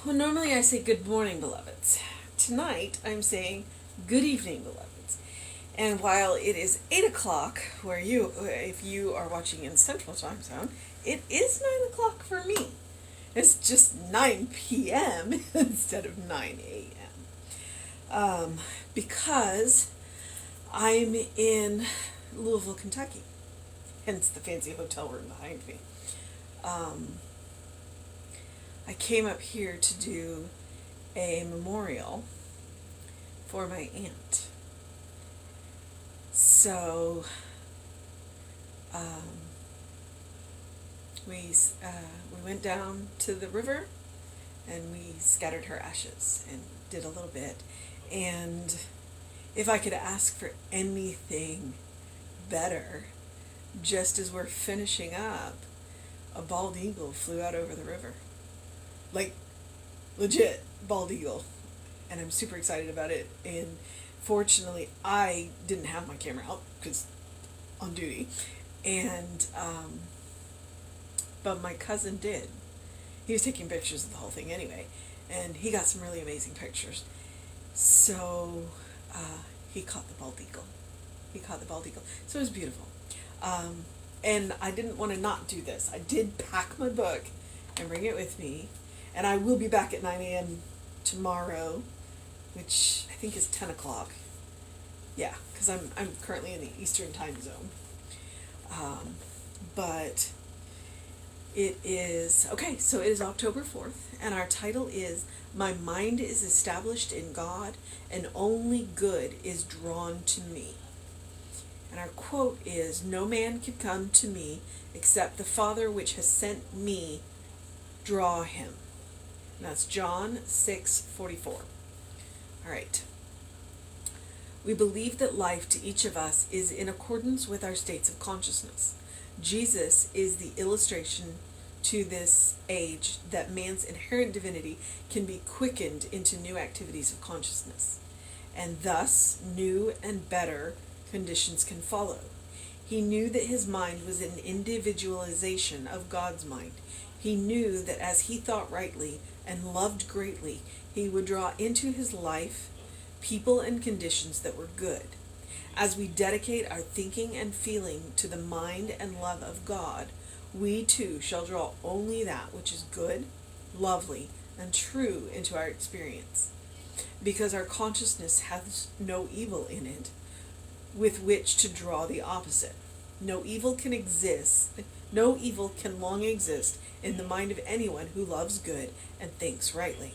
Well, normally I say good morning, beloveds. Tonight I'm saying good evening, beloveds. And while it is 8 o'clock, if you are watching in Central Time Zone, it is 9 o'clock for me. It's just 9 p.m. instead of 9 a.m. Because I'm in Louisville, Kentucky, hence the fancy hotel room behind me. I came up here to do a memorial for my aunt. So um, we went down to the river and we scattered her ashes and did a little bit. And if I could ask for anything better, just as we're finishing up, a bald eagle flew out over the river. Like, legit bald eagle. And I'm super excited about it. And fortunately, I didn't have my camera out because on duty. And, but my cousin did. He was taking pictures of the whole thing anyway. And he got some really amazing pictures. So, he caught the bald eagle. So it was beautiful. And I didn't want to not do this. I did pack my book and bring it with me. And I will be back at 9 a.m. tomorrow, which I think is 10 o'clock. Yeah, because I'm currently in the Eastern time zone. But it is, okay, so it is October 4th, and our title is My Mind is Established in God, and Only Good is Drawn to Me. And our quote is, No man can come to me except the Father which has sent me draw him. And that's John 6:44. All right. We believe that life to each of us is in accordance with our states of consciousness. Jesus is the illustration to this age that man's inherent divinity can be quickened into new activities of consciousness, and thus new and better conditions can follow. He knew that his mind was an individualization of God's mind. He knew that as he thought rightly and loved greatly, he would draw into his life people and conditions that were good. As we dedicate our thinking and feeling to the mind and love of God, we too shall draw only that which is good, lovely, and true into our experience. Because our consciousness has no evil in it with which to draw the opposite. No evil can long exist in the mind of anyone who loves good and thinks rightly.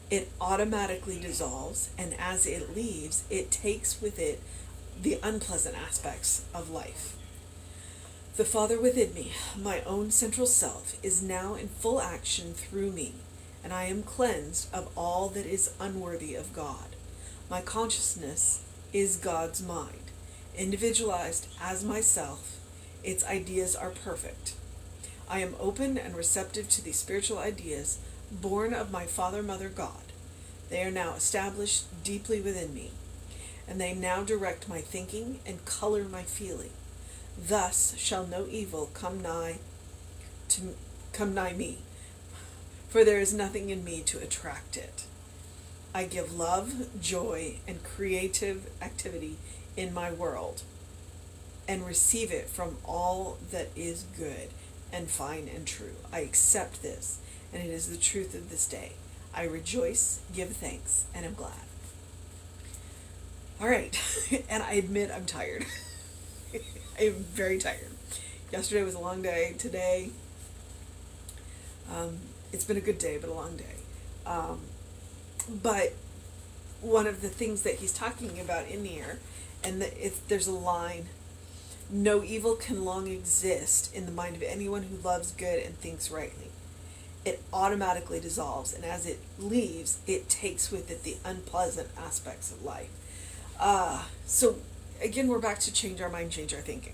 It automatically dissolves, and as it leaves, it takes with it the unpleasant aspects of life. The Father within me, my own central self, is now in full action through me, and I am cleansed of all that is unworthy of God. My consciousness is God's mind, individualized as myself. Its ideas are perfect. I am open and receptive to these spiritual ideas, born of my Father, Mother, God. They are now established deeply within me, and they now direct my thinking and color my feeling. Thus shall no evil come nigh me, for there is nothing in me to attract it. I give love, joy, and creative activity in my world, and receive it from all that is good and fine and true. I accept this, and it is the truth of this day. I rejoice, give thanks, and am glad. All right, and I admit I'm tired. I am very tired. Yesterday was a long day. Today, it's been a good day, but a long day. But one of the things that he's talking about in here, and there's a line, no evil can long exist in the mind of anyone who loves good and thinks rightly. It automatically dissolves, and as it leaves, it takes with it the unpleasant aspects of life. So again, we're back to change our mind, change our thinking.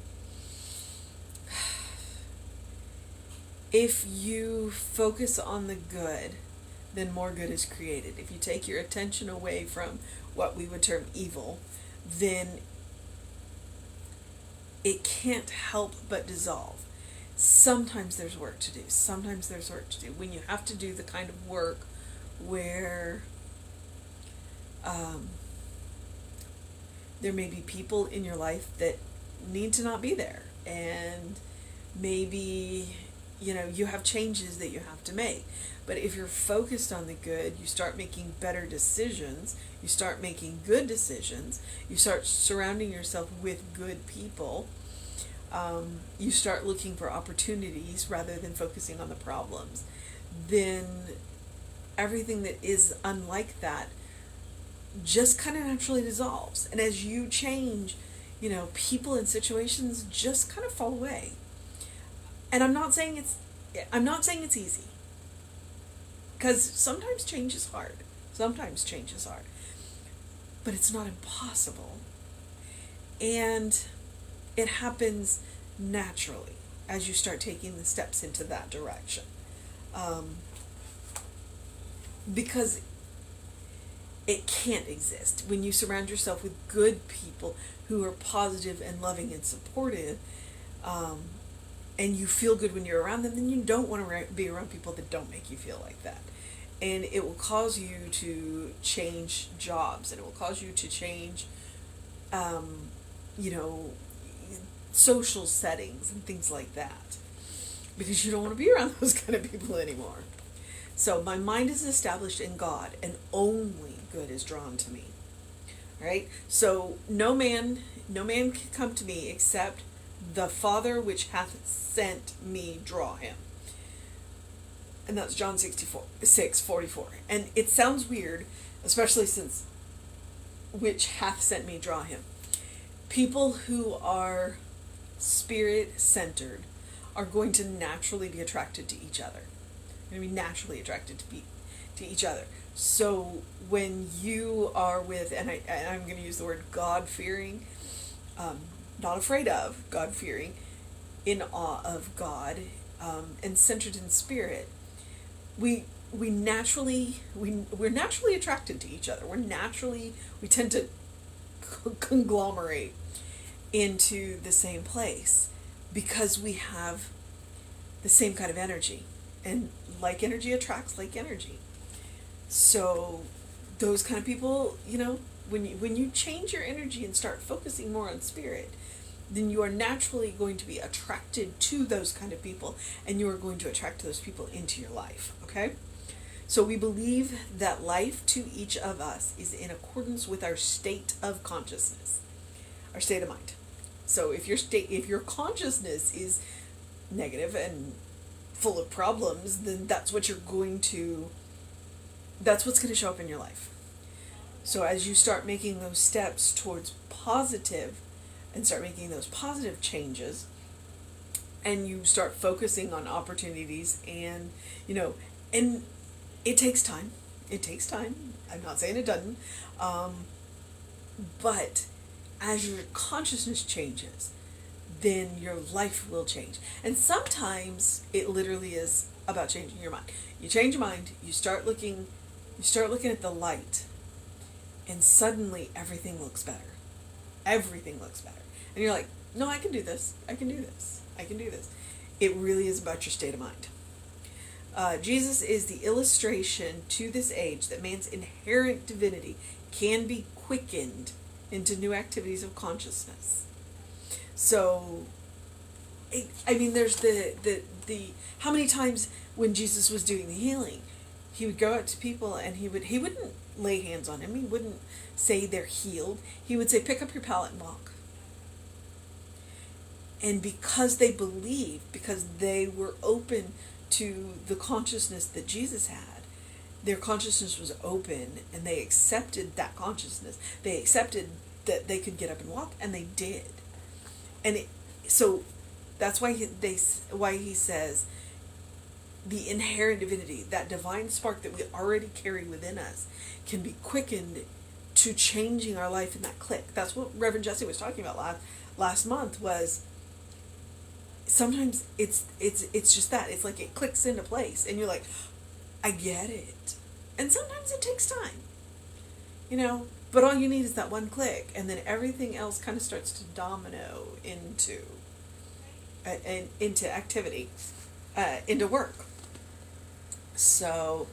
If you focus on the good, then more good is created. If you take your attention away from what we would term evil, then it can't help but dissolve. sometimes there's work to do. Sometimes there's work to do. When you have to do the kind of work where um, there may be people in your life that need to not be there, and maybe you have changes that you have to make. But if you're focused on the good, you start making better decisions, you start making good decisions, you start surrounding yourself with good people, you start looking for opportunities rather than focusing on the problems, then everything that is unlike that just kind of naturally dissolves. And as you change, people and situations just kind of fall away. And I'm not saying it's easy. Because sometimes change is hard. But it's not impossible. And it happens naturally as you start taking the steps into that direction. Because it can't exist. When you surround yourself with good people who are positive and loving and supportive, and you feel good when you're around them, then you don't want to be around people that don't make you feel like that. And it will cause you to change jobs, and it will cause you to change, social settings and things like that, because you don't want to be around those kind of people anymore. So my mind is established in God, and only good is drawn to me. All right? So no man can come to me except the Father which hath sent me draw him. And that's John 6:44. And it sounds weird, especially since which hath sent me draw him. People who are spirit-centered are going to naturally be attracted to each other. They're going to be naturally attracted to each other. So when you are with, and I'm going to use the word God-fearing, not afraid of, God-fearing, in awe of God, and centered in spirit, we're naturally attracted to each other. We tend to conglomerate into the same place because we have the same kind of energy, and like energy attracts like energy. So those kind of people, when you change your energy and start focusing more on spirit, then you are naturally going to be attracted to those kind of people, and you are going to attract those people into your life. Okay? So we believe that life to each of us is in accordance with our state of consciousness, our state of mind. So if your consciousness is negative and full of problems, then that's what's going to show up in your life. So as you start making those steps towards positive and start making those positive changes, and you start focusing on opportunities, and and it takes time. I'm not saying it doesn't, but as your consciousness changes, then your life will change. And sometimes it literally is about changing your mind. You change your mind, you start looking at the light, and suddenly everything looks better. And you're like, no, I can do this. It really is about your state of mind. Jesus is the illustration to this age that man's inherent divinity can be quickened into new activities of consciousness. So, there's the how many times when Jesus was doing the healing, he would go out to people and he wouldn't lay hands on him. He wouldn't say they're healed. He would say, pick up your pallet and walk. And because they believed, because they were open to the consciousness that Jesus had, their consciousness was open, and they accepted that consciousness. They accepted that they could get up and walk, and they did. And so that's why he says the inherent divinity, that divine spark that we already carry within us, can be quickened to changing our life in that click. That's what Reverend Jesse was talking about last month. Was sometimes it's just that. It's like it clicks into place, and you're like, I get it. And sometimes it takes time, but all you need is that one click, and then everything else kind of starts to domino into and into activity, into work. So,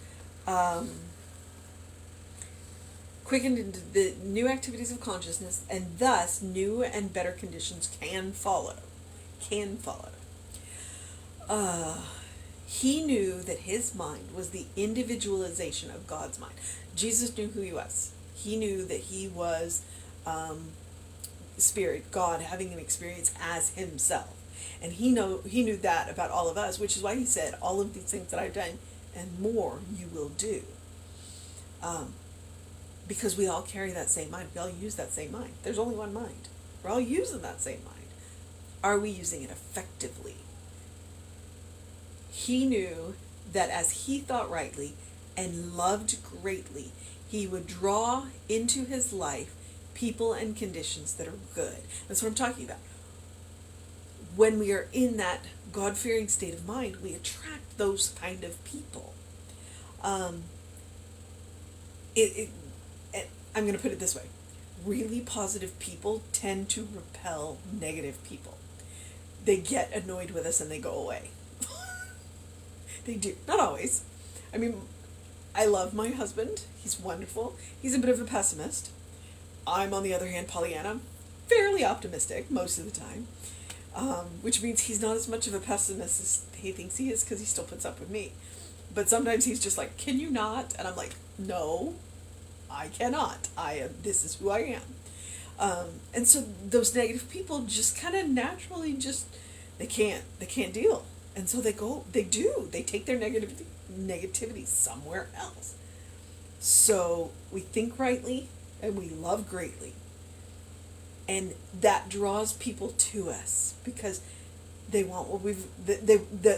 quickened into the new activities of consciousness, and thus new and better conditions can follow. Can follow. He knew that his mind was the individualization of God's mind. Jesus knew who he was. He knew that he was Spirit, God, having an experience as himself. And he knew that about all of us, which is why he said, all of these things that I've done and more you will do. Because we all carry that same mind. We all use that same mind. There's only one mind. We're all using that same mind. Are we using it effectively? He knew that as he thought rightly and loved greatly, he would draw into his life people and conditions that are good. That's what I'm talking about. When we are in that God-fearing state of mind, we attract those kind of people. I'm going to put it this way. Really positive people tend to repel negative people. They get annoyed with us and they go away. They do. Not always. I mean, I love my husband. He's wonderful. He's a bit of a pessimist. I'm, on the other hand, Pollyanna, fairly optimistic most of the time, which means he's not as much of a pessimist as he thinks he is, because he still puts up with me. But sometimes he's just like, can you not? And I'm like, no, I cannot. This is who I am. And so those negative people just kind of naturally they can't deal. And so they take their negativity somewhere else. So we think rightly and we love greatly. And that draws people to us because they want what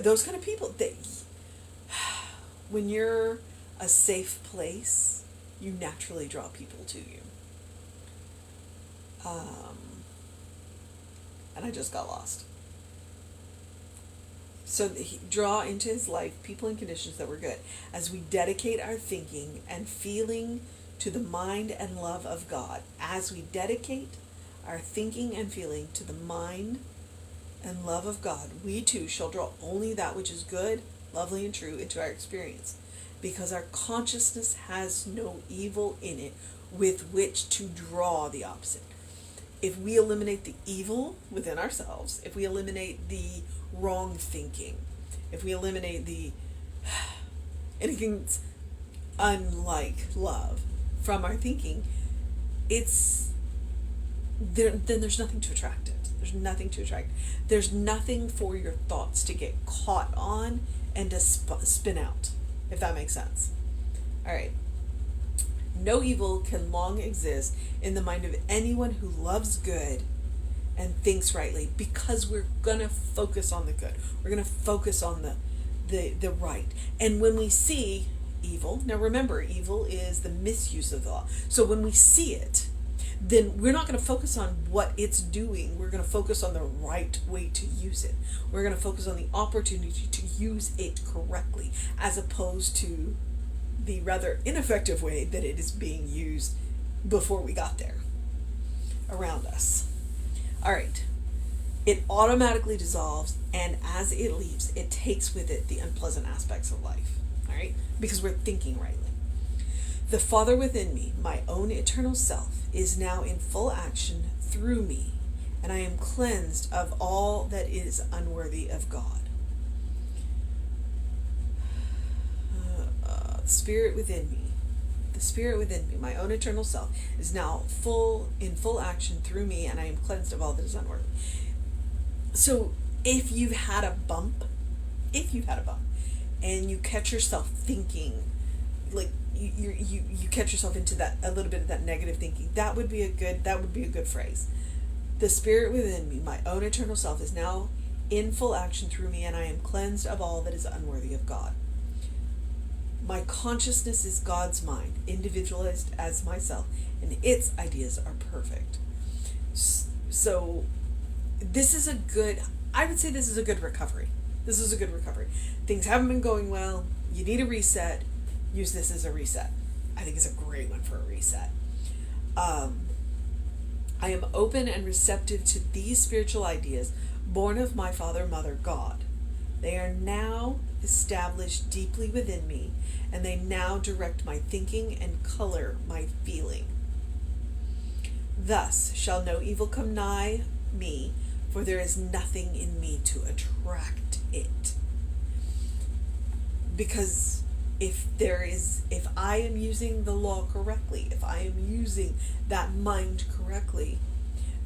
those kind of people, when you're a safe place, you naturally draw people to you. And I just got lost. So he draw into his life people and conditions that were good. As we dedicate our thinking and feeling to the mind and love of God, as we dedicate our thinking and feeling to the mind and love of God, we too shall draw only that which is good, lovely, and true into our experience, because our consciousness has no evil in it with which to draw the opposite. If we eliminate the evil within ourselves, if we eliminate the wrong thinking, if we eliminate anything that's unlike love from our thinking, then there's nothing to attract it. There's nothing to attract. There's nothing for your thoughts to get caught on and to spin out, if that makes sense. All right. No evil can long exist in the mind of anyone who loves good and thinks rightly, because we're going to focus on the good. We're going to focus on the right. And when we see evil, now remember, evil is the misuse of the law. So when we see it, then we're not going to focus on what it's doing. We're going to focus on the right way to use it. We're going to focus on the opportunity to use it correctly, as opposed to the rather ineffective way that it is being used before we got there around us. All right. It automatically dissolves, and as it leaves, it takes with it the unpleasant aspects of life. All right? Because we're thinking rightly. The Father within me, my own eternal self, is now in full action through me, and I am cleansed of all that is unworthy of God. The Spirit within me, my own eternal self, is now in full action through me, and I am cleansed of all that is unworthy. So if you've had a bump, and you catch yourself thinking, like you catch yourself into that, a little bit of that negative thinking, that would be a good phrase. The Spirit within me, my own eternal self, is now in full action through me, and I am cleansed of all that is unworthy of God. My consciousness is God's mind, individualized as myself, and its ideas are perfect. So I would say this is a good recovery. This is a good recovery. Things haven't been going well. You need a reset. Use this as a reset. I think it's a great one for a reset. I am open and receptive to these spiritual ideas, born of my father, mother, God. They are now established deeply within me, and they now direct my thinking and color my feeling. Thus shall no evil come nigh me, for there is nothing in me to attract it. Because if I am using the law correctly, if I am using that mind correctly,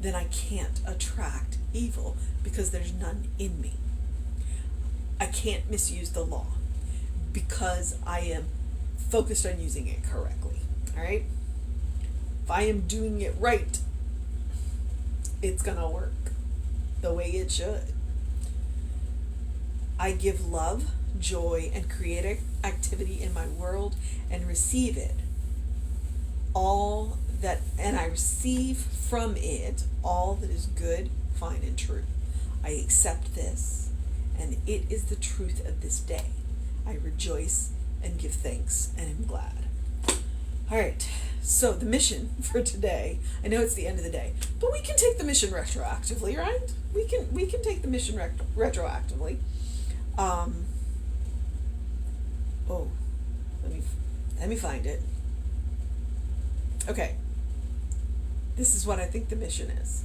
then I can't attract evil because there's none in me. I can't misuse the law because I am focused on using it correctly. All right? If I am doing it right, it's going to work the way it should. I give love, joy, and creative activity in my world and receive it. And I receive from it all that is good, fine, and true. I accept this, and it is the truth of this day. I rejoice and give thanks and am glad. All right, so the mission for today, I know it's the end of the day, but we can take the mission retroactively, right? We can take the mission retroactively. Let me find it. Okay. This is what I think the mission is.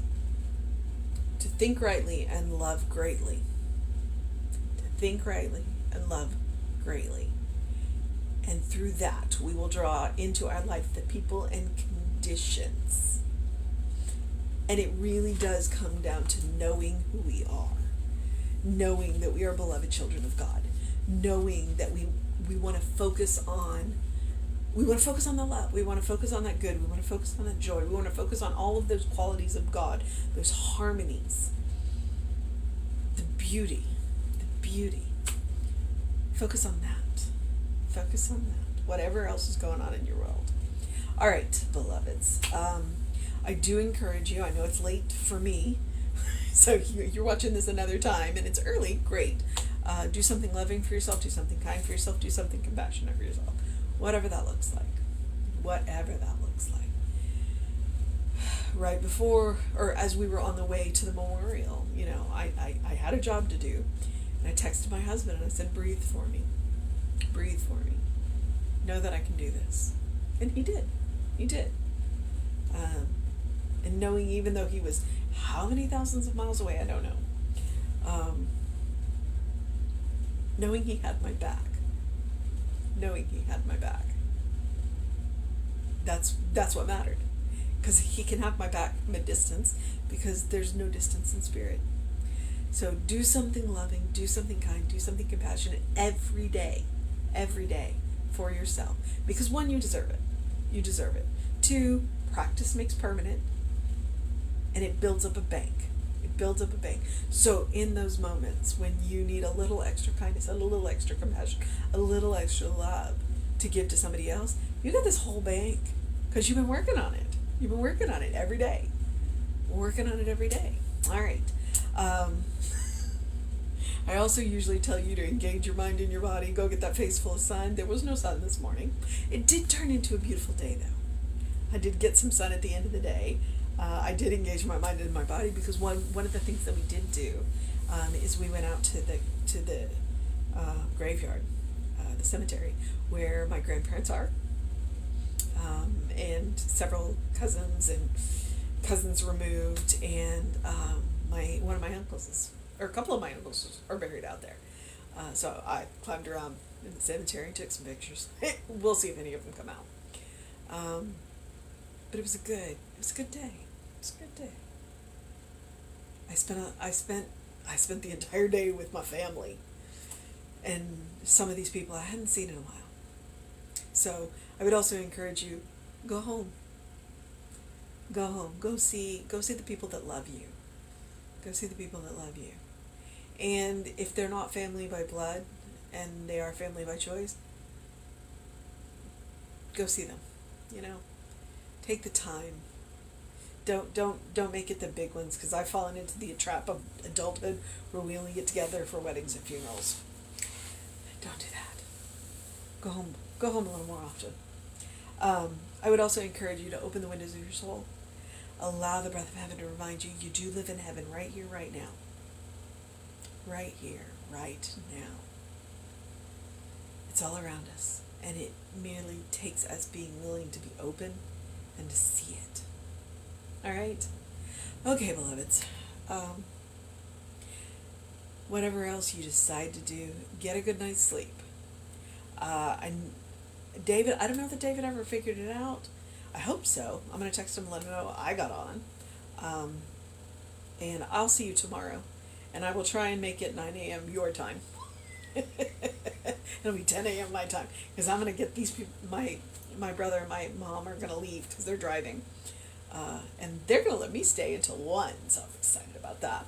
To think rightly and love greatly. To think rightly and love greatly. And through that, we will draw into our life the people and conditions. And it really does come down to knowing who we are. Knowing that we are beloved children of God. Knowing that we want to focus on the love. We want to focus on that good. We want to focus on that joy. We want to focus on all of those qualities of God, those harmonies, the beauty. Focus on that. Focus on that. Whatever else is going on in your world. All right, beloveds. I do encourage you. I know it's late for me, so you're watching this another time, and it's early. Great. Do something loving for yourself. Do something kind for yourself. Do something compassionate for yourself. Whatever that looks like. Right before, or as we were on the way to the memorial, I had a job to do, and I texted my husband and I said, breathe for me. Know that I can do this. And he did. And knowing, even though he was how many thousands of miles away, I don't know. Knowing he had my back. That's what mattered. Because he can have my back from a distance, because there's no distance in spirit. So do something loving, do something kind, do something compassionate every day for yourself. Because 1, you deserve it. 2, practice makes permanent, and it builds up a bank. So in those moments when you need a little extra kindness, a little extra compassion, a little extra love to give to somebody else, you got this whole bank, because you've been working on it. Every day. All right. I also usually tell you to engage your mind and your body. Go get that face full of sun. There was no sun this morning. It did turn into a beautiful day, though. I did get some sun at the end of the day. I did engage my mind and my body, because one of the things that we did do is we went out to the graveyard, the cemetery, where my grandparents are, and several cousins removed, and one of my uncles a couple of my uncles are buried out there. So I climbed around in the cemetery and took some pictures. We'll see if any of them come out. But it was a good day. I spent the entire day with my family, and some of these people I hadn't seen in a while. So I would also encourage you, go home. Go see the people that love you. And if they're not family by blood and they are family by choice, go see them. Take the time. Don't make it the big ones, because I've fallen into the trap of adulthood where we only get together for weddings and funerals. Don't do that. Go home a little more often. I would also encourage you to open the windows of your soul. Allow the breath of heaven to remind you do live in heaven right here, right now. right here, right now. It's all around us, and it merely takes us being willing to be open and to see it. All right? Okay, beloveds. Whatever else you decide to do, get a good night's sleep. David, I don't know that David ever figured it out. I hope so. I'm going to text him and let him know I got on. And I'll see you tomorrow. And I will try and make it 9 a.m. your time. It'll be 10 a.m. my time. Because I'm going to get these people, my brother and my mom are going to leave because they're driving. And they're going to let me stay until 1. So I'm excited about that.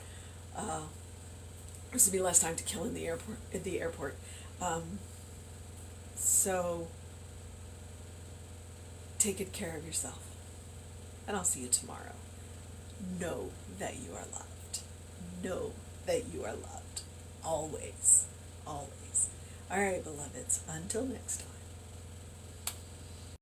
This will be less time to kill in the airport. So take good care of yourself. And I'll see you tomorrow. Know that you are loved. Know that you are loved. Always. Always. All right, beloveds. Until next time.